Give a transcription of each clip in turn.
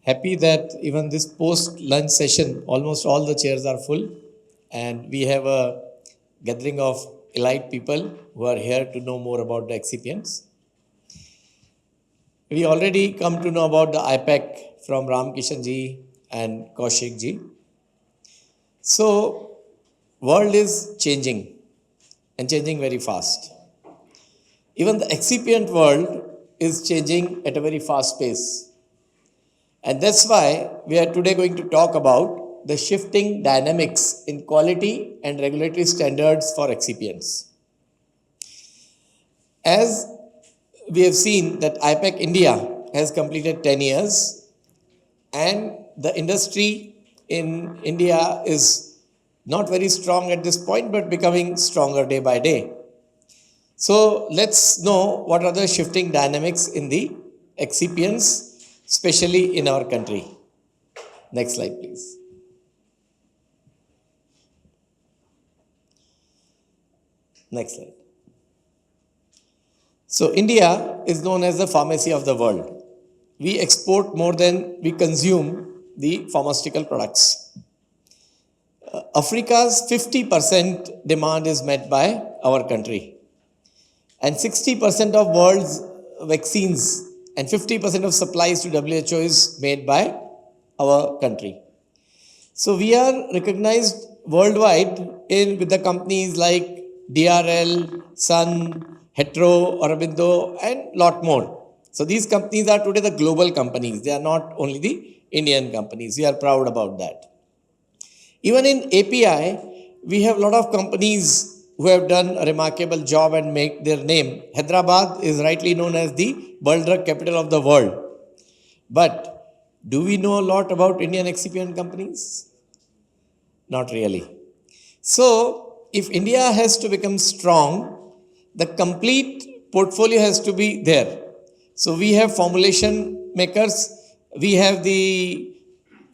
Happy that even this post-lunch session, almost all the chairs are full, and we have a gathering of elite people who are here to know more about the excipients. We already come to know about the IPAC from Ram Kishan ji and Kaushik ji. So, world is changing and changing very fast. Even the excipient world is changing at a very fast pace. And that's why we are today going to talk about the shifting dynamics in quality and regulatory standards for excipients. As we have seen that IPAC India has completed 10 years and the industry in India is not very strong at this point but becoming stronger day by day. So let's know what are the shifting dynamics in the excipients, especially in our country. Next slide, please. Next slide. So India is known as the pharmacy of the world. We export more than we consume the pharmaceutical products. Africa's 50% demand is met by our country. And 60% of world's vaccines and 50% of supplies to WHO is made by our country. So we are recognized worldwide with the companies like DRL, Sun, Hetero, Aurobindo, and lot more. So these companies are today the global companies. They are not only the Indian companies. We are proud about that. Even in API, we have a lot of companies who have done a remarkable job and make their name. Hyderabad is rightly known as the world drug capital of the world. But do we know a lot about Indian excipient companies? Not really. So, if India has to become strong, the complete portfolio has to be there. So, we have formulation makers, we have the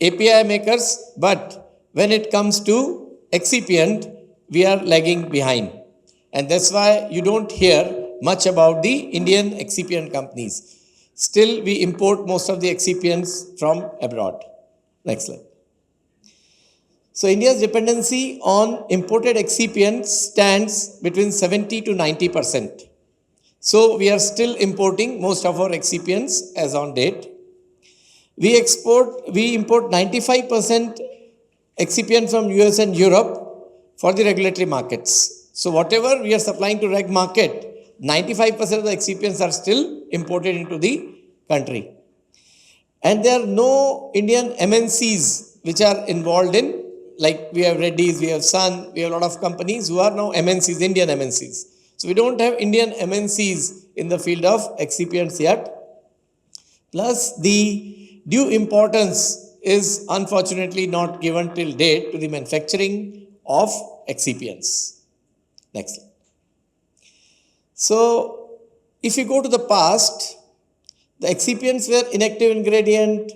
API makers, but when it comes to excipient, we are lagging behind. And that's why you don't hear much about the Indian excipient companies. Still, we import most of the excipients from abroad. Next slide. So, India's dependency on imported excipients stands between 70 to 90%. So, we are still importing most of our excipients as on date. We import 95% excipient from US and Europe for the regulatory markets. So whatever we are supplying to reg market, 95% of the excipients are still imported into the country. And there are no Indian MNCs which are involved in, like we have Reddy's, we have Sun, we have a lot of companies who are now MNCs, Indian MNCs. So we don't have Indian MNCs in the field of excipients yet. Plus the due importance is unfortunately not given till date to the manufacturing of excipients. Next slide. So, if you go to the past, the excipients were inactive ingredient,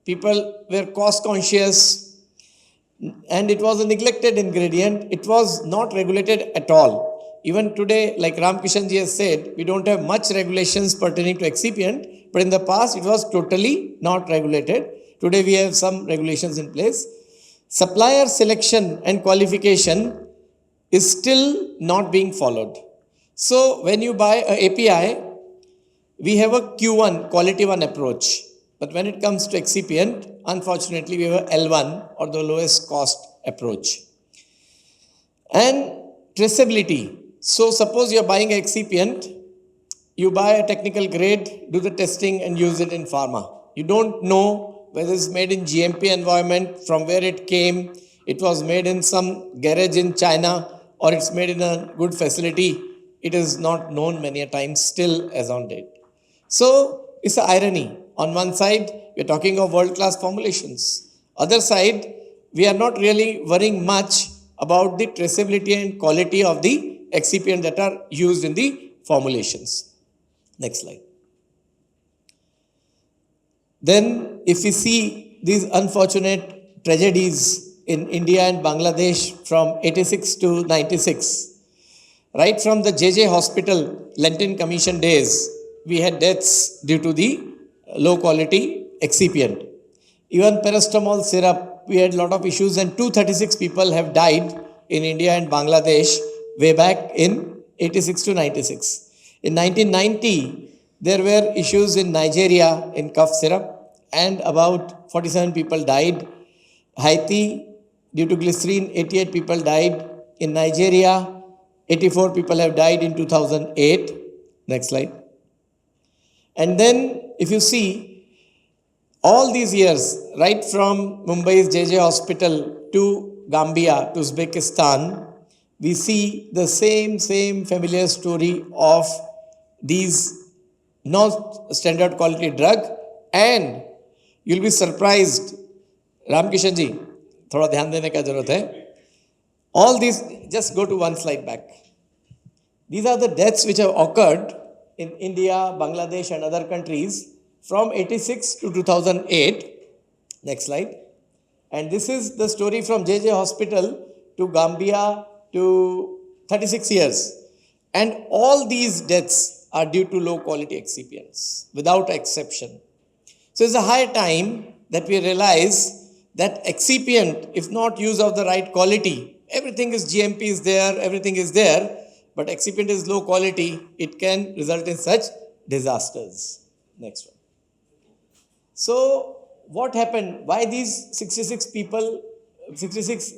people were cost conscious, and it was a neglected ingredient. It was not regulated at all. Even today, like Ram Kishan ji has said, we don't have much regulations pertaining to excipient, but in the past it was totally not regulated. Today we have some regulations in place. Supplier selection and qualification is still not being followed. So when you buy an API, we have a Q1, quality 1 approach. But when it comes to excipient, unfortunately we have a L1 or the lowest cost approach. And traceability. So suppose you are buying an excipient, you buy a technical grade, do the testing and use it in pharma. You don't know whether it's made in GMP environment, from where it came, it was made in some garage in China, or it's made in a good facility. It is not known many a times still as on date. So it's an irony. On one side, we're talking of world-class formulations. Other side, we are not really worrying much about the traceability and quality of the excipients that are used in the formulations. Next slide. Then, if we see these unfortunate tragedies in India and Bangladesh from 86 to 96, right from the JJ Hospital Lenten Commission days, we had deaths due to the low quality excipient. Even paracetamol syrup, we had a lot of issues, and 236 people have died in India and Bangladesh way back in 86 to 96. In 1990, there were issues in Nigeria in cough syrup, and about 47 people died. Haiti, due to glycerine, 88 people died. In Nigeria, 84 people have died in 2008. Next slide. And then, if you see, all these years, right from Mumbai's JJ Hospital to Gambia to Uzbekistan, we see the same familiar story of these not standard quality drug, and you'll be surprised, Ramkishan ji, thoda dhyan dene ka zarurat hai. All these, just go to one slide back. These are the deaths which have occurred in India, Bangladesh and other countries from 86 to 2008. Next slide. And this is the story from JJ Hospital to Gambia to 36 years. And all these deaths are due to low quality excipients, without exception. So it's a high time that we realize that excipient, if not used of the right quality, everything is GMP is there, everything is there, but excipient is low quality, it can result in such disasters. Next one. So what happened? Why these 66 people, 66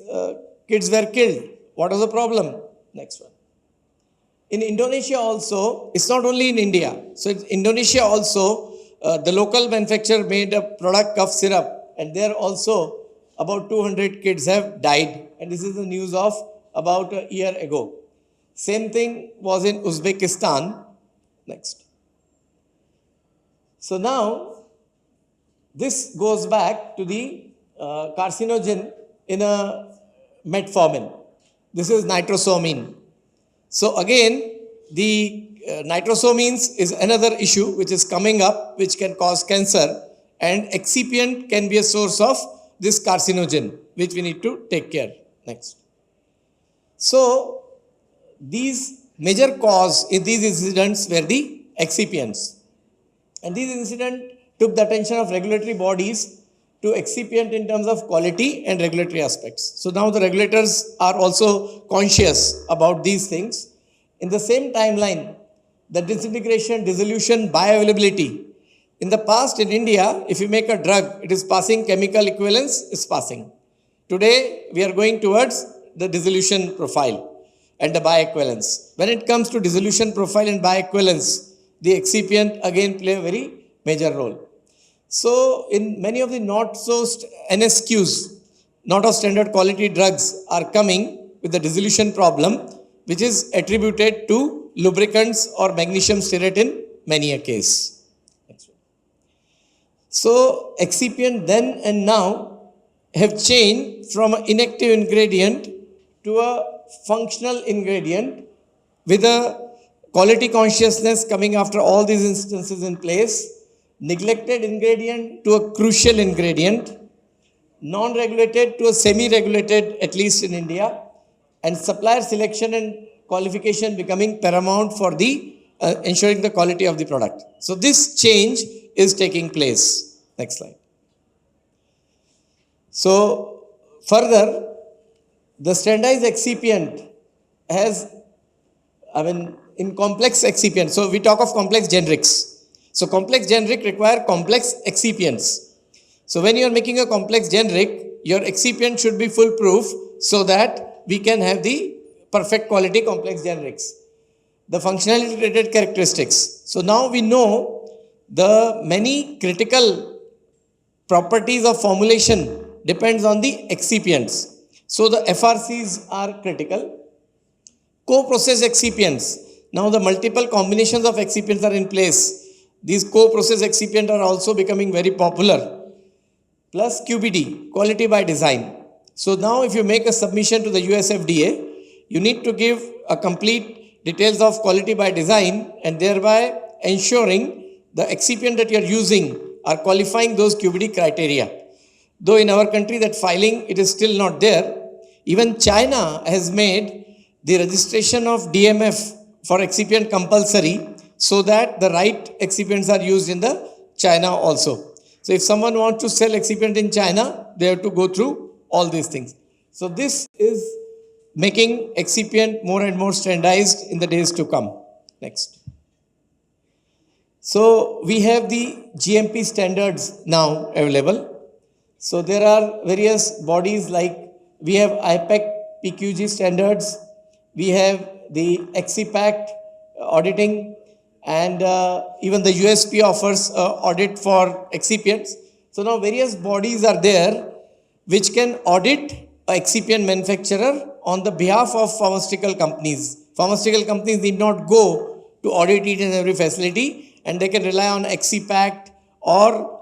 kids were killed? What was the problem? Next one. In Indonesia also, it's not only in India. So in Indonesia also, the local manufacturer made a product cough syrup, and there also about 200 kids have died. And this is the news of about a year ago. Same thing was in Uzbekistan. Next. So now, this goes back to the carcinogen in a metformin. This is nitrosamine. So again, the nitrosamines is another issue which is coming up, which can cause cancer, and excipient can be a source of this carcinogen, which we need to take care. Next. So these major cause in these incidents were the excipients, and these incidents took the attention of regulatory bodies to excipient in terms of quality and regulatory aspects. So now the regulators are also conscious about these things. In the same timeline, the disintegration, dissolution, bioavailability. In the past in India, if you make a drug, it is passing chemical equivalence, is passing. Today, we are going towards the dissolution profile and the bioequivalence. When it comes to dissolution profile and bioequivalence, the excipient again play a very major role. So in many of the not so NSQs, not of standard quality drugs are coming with the dissolution problem, which is attributed to lubricants or magnesium stearate in many a case. So excipient then and now have changed from an inactive ingredient to a functional ingredient with a quality consciousness coming after all these instances in place. Neglected ingredient to a crucial ingredient, non-regulated to a semi-regulated, at least in India, and supplier selection and qualification becoming paramount for the ensuring the quality of the product. So this change is taking place. Next slide. So further, the standardized excipient has, in complex excipient, so we talk of complex generics. So complex generic require complex excipients. So when you are making a complex generic, your excipient should be foolproof so that we can have the perfect quality complex generics. The functionality related characteristics. So now we know the many critical properties of formulation depends on the excipients. So the FRCs are critical. Co-process excipients. Now the multiple combinations of excipients are in place. These co-process excipients are also becoming very popular. Plus QBD, quality by design. So now if you make a submission to the US FDA, you need to give a complete details of quality by design, and thereby ensuring the excipient that you are using are qualifying those QBD criteria. Though in our country that filing, it is still not there. Even China has made the registration of DMF for excipient compulsory, so that the right excipients are used in the China also. So if someone wants to sell excipient in China, they have to go through all these things. So this is making excipient more and more standardized in the days to come. Next. So we have the GMP standards now available. So there are various bodies like we have IPEC PQG standards, we have the EXIPACT auditing, and even the USP offers audit for excipients. So now various bodies are there which can audit an excipient manufacturer on the behalf of pharmaceutical companies. Pharmaceutical companies need not go to audit each and every facility, and they can rely on EXIPACT or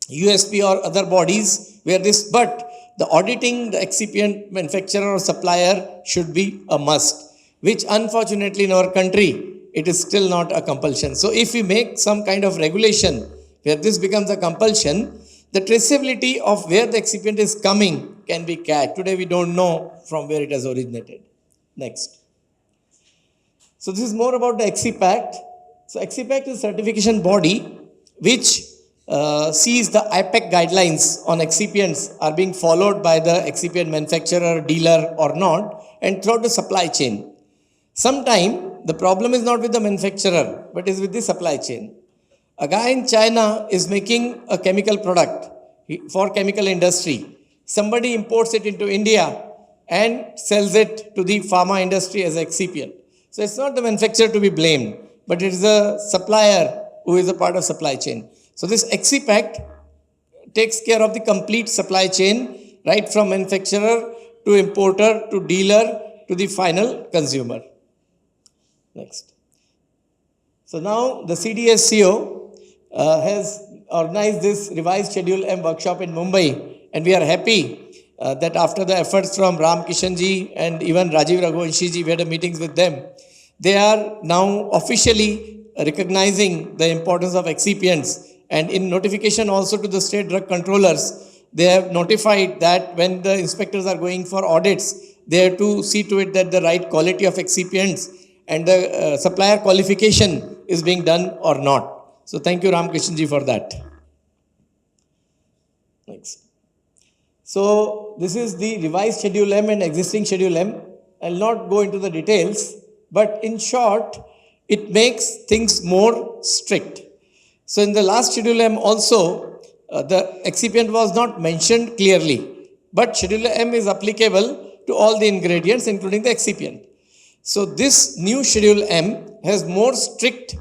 USP or other bodies where this, but the auditing the excipient manufacturer or supplier should be a must, which unfortunately in our country, it is still not a compulsion. So if we make some kind of regulation where this becomes a compulsion, the traceability of where the excipient is coming can be catched. Today we don't know from where it has originated. Next. So this is more about the EXIPACT. So EXIPACT is a certification body which sees the IPEC guidelines on excipients are being followed by the excipient manufacturer, dealer or not, and throughout the supply chain. Sometimes the problem is not with the manufacturer, but is with the supply chain. A guy in China is making a chemical product for chemical industry. Somebody imports it into India and sells it to the pharma industry as an excipient. So it's not the manufacturer to be blamed, but it is the supplier who is a part of supply chain. So this EXIPACT takes care of the complete supply chain, right from manufacturer to importer to dealer to the final consumer. Next. So now the CDSCO has organized this revised Schedule M workshop in Mumbai, and we are happy that after the efforts from Ram Kishanji and even Rajiv Raghuvanshi, we had a meetings with them. They are now officially recognizing the importance of excipients, and in notification also to the state drug controllers, they have notified that when the inspectors are going for audits, they have to see to it that the right quality of excipients and the supplier qualification is being done or not. So thank you Ram Krishnji for that. Next. So this is the revised Schedule M and existing Schedule M. I'll not go into the details, but in short, it makes things more strict. So in the last Schedule M also, the excipient was not mentioned clearly, but Schedule M is applicable to all the ingredients including the excipient. So this new Schedule M has more strict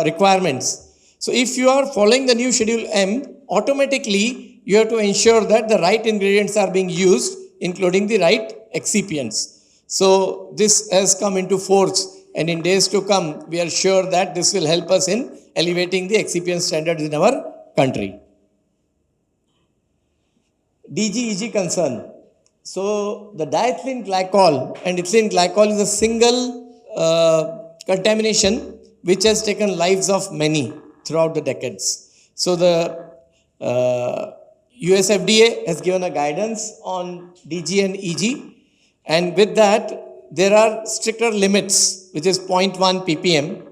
requirements. So if you are following the new Schedule M, automatically you have to ensure that the right ingredients are being used, including the right excipients. So this has come into force, and in days to come, we are sure that this will help us in elevating the excipient standards in our country. DGEG concern. So the diethylene glycol and ethylene glycol is a single contamination which has taken lives of many throughout the decades. So the US FDA has given a guidance on DG and EG, and with that there are stricter limits, which is 0.1 ppm,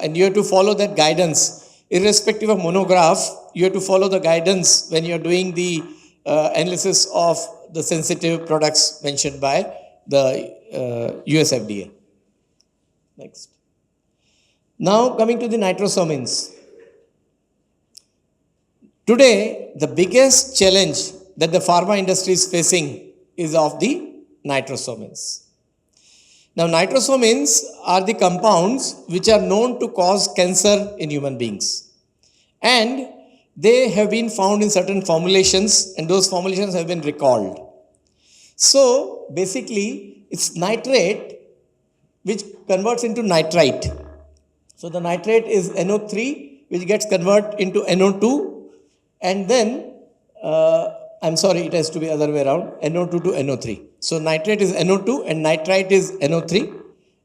and you have to follow that guidance irrespective of monograph. You have to follow the guidance when you are doing the analysis of the sensitive products mentioned by the US FDA. Next. Now coming to the nitrosamines. Today, the biggest challenge that the pharma industry is facing is of the nitrosamines. Now, nitrosamines are the compounds which are known to cause cancer in human beings. And they have been found in certain formulations, and those formulations have been recalled. So, basically, it's nitrate which converts into nitrite. So, the nitrate is NO3 which gets converted into NO2, and then, it has to be other way around, NO2 to NO3. So nitrate is NO2 and nitrite is NO3,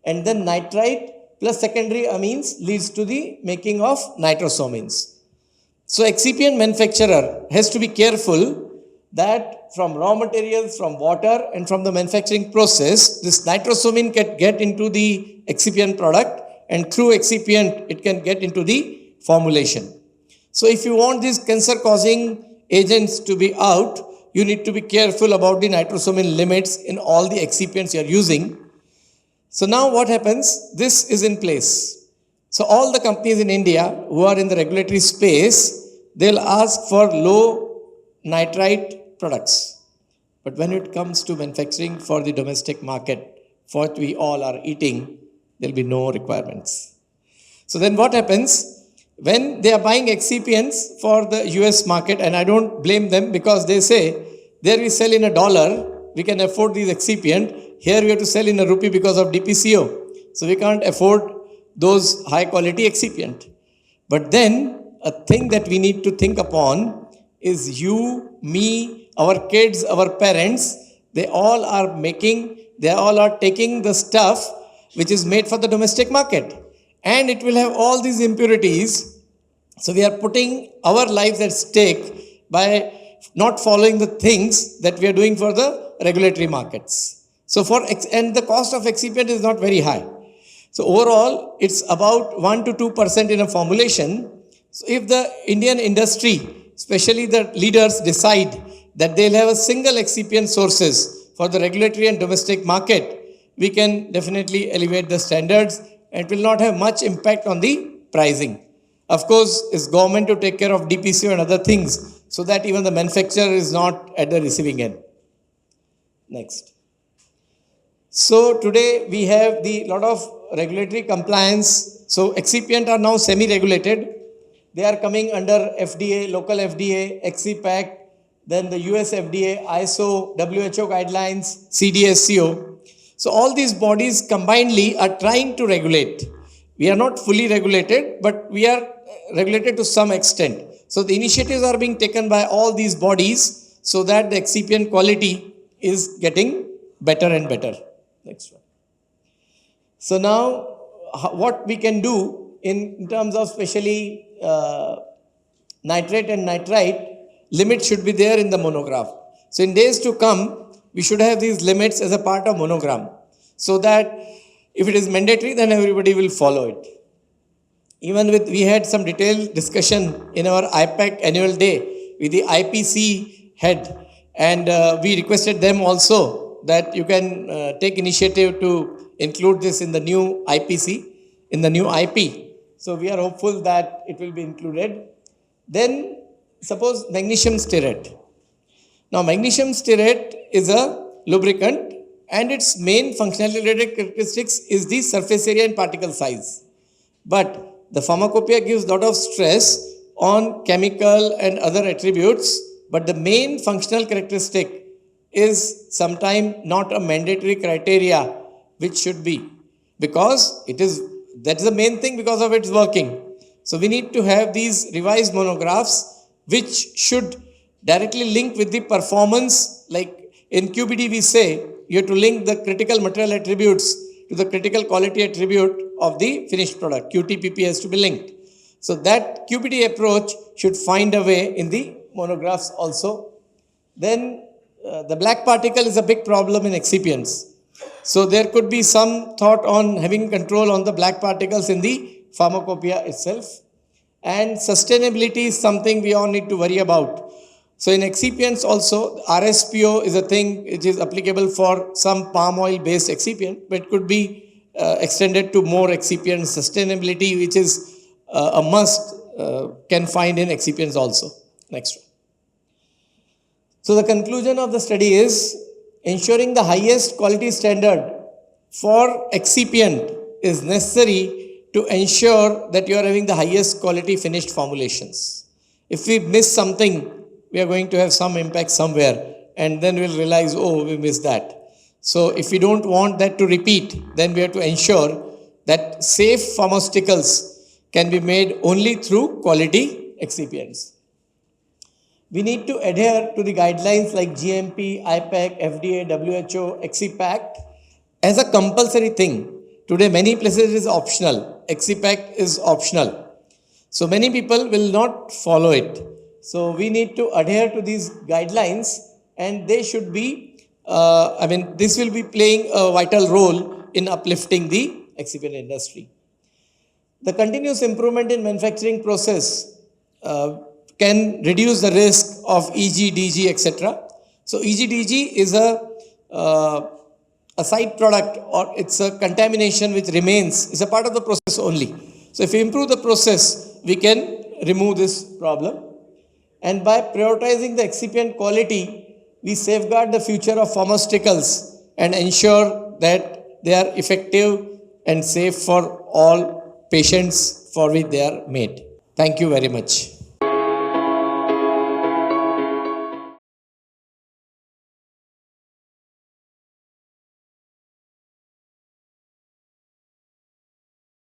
and then nitrite plus secondary amines leads to the making of nitrosamines. So excipient manufacturer has to be careful that from raw materials, from water and from the manufacturing process, this nitrosamine can get into the excipient product, and through excipient it can get into the formulation. So if you want these cancer-causing agents to be out, you need to be careful about the nitrosamine limits in all the excipients you are using. So now what happens? This is in place. So all the companies in India who are in the regulatory space, they'll ask for low nitrite products. But when it comes to manufacturing for the domestic market, for what we all are eating, there'll be no requirements. So then what happens? When they are buying excipients for the US market, and I don't blame them because they say, there we sell in $1, we can afford these excipient. Here we have to sell in a rupee because of DPCO. So we can't afford those high quality excipient. But then a thing that we need to think upon is you, me, our kids, our parents, they all are taking the stuff which is made for the domestic market. And it will have all these impurities. So we are putting our lives at stake by not following the things that we are doing for the regulatory markets. So and the cost of excipient is not very high. So overall, it's about 1 to 2% in a formulation. So if the Indian industry, especially the leaders, decide that they'll have a single excipient sources for the regulatory and domestic market, we can definitely elevate the standards and it will not have much impact on the pricing. Of course, it's government to take care of DPCO and other things so that even the manufacturer is not at the receiving end. Next. So today we have the lot of regulatory compliance. So excipient are now semi-regulated. They are coming under FDA, local FDA, XCPAC, then the US FDA, ISO, WHO guidelines, CDSCO. So all these bodies combinedly are trying to regulate. We are not fully regulated, but we are regulated to some extent. So the initiatives are being taken by all these bodies so that the excipient quality is getting better and better. Next one. So now what we can do in terms of especially nitrate and nitrite, limit should be there in the monograph. So in days to come, we should have these limits as a part of monogram so that if it is mandatory, then everybody will follow it. Even we had some detailed discussion in our IPAC annual day with the IPC head, and we requested them also that you can take initiative to include this in the new IPC, in the new IP. So we are hopeful that it will be included. Then suppose magnesium stearate. Now magnesium stearate is a lubricant and its main functionality related characteristics is the surface area and particle size. But the pharmacopoeia gives a lot of stress on chemical and other attributes, but the main functional characteristic is sometimes not a mandatory criteria which should be, because that is the main thing because of its working. So we need to have these revised monographs which should directly link with the performance. Like in QBD we say you have to link the critical material attributes to the critical quality attribute of the finished product. QTPP has to be linked. So that QBD approach should find a way in the monographs also. Then the black particle is a big problem in excipients. So there could be some thought on having control on the black particles in the pharmacopoeia itself. And sustainability is something we all need to worry about. So in excipients also, RSPO is a thing which is applicable for some palm oil based excipient, but it could be extended to more excipient sustainability, which is a must, can find in excipients also. Next one. So the conclusion of the study is ensuring the highest quality standard for excipient is necessary to ensure that you are having the highest quality finished formulations. If we miss something, we are going to have some impact somewhere and then we'll realize, oh, we missed that. So if we don't want that to repeat, then we have to ensure that safe pharmaceuticals can be made only through quality excipients. We need to adhere to the guidelines like GMP, IPAC, FDA, WHO, XCPAC as a compulsory thing. Today, many places it is optional. XCPAC is optional. So many people will not follow it. So we need to adhere to these guidelines and they should be, this will be playing a vital role in uplifting the excipient industry. The continuous improvement in manufacturing process can reduce the risk of EG, etc. So EG, is a side product, or it's a contamination which remains. It's a part of the process only. So if we improve the process, we can remove this problem. And by prioritizing the excipient quality, we safeguard the future of pharmaceuticals and ensure that they are effective and safe for all patients for which they are made. Thank you very much.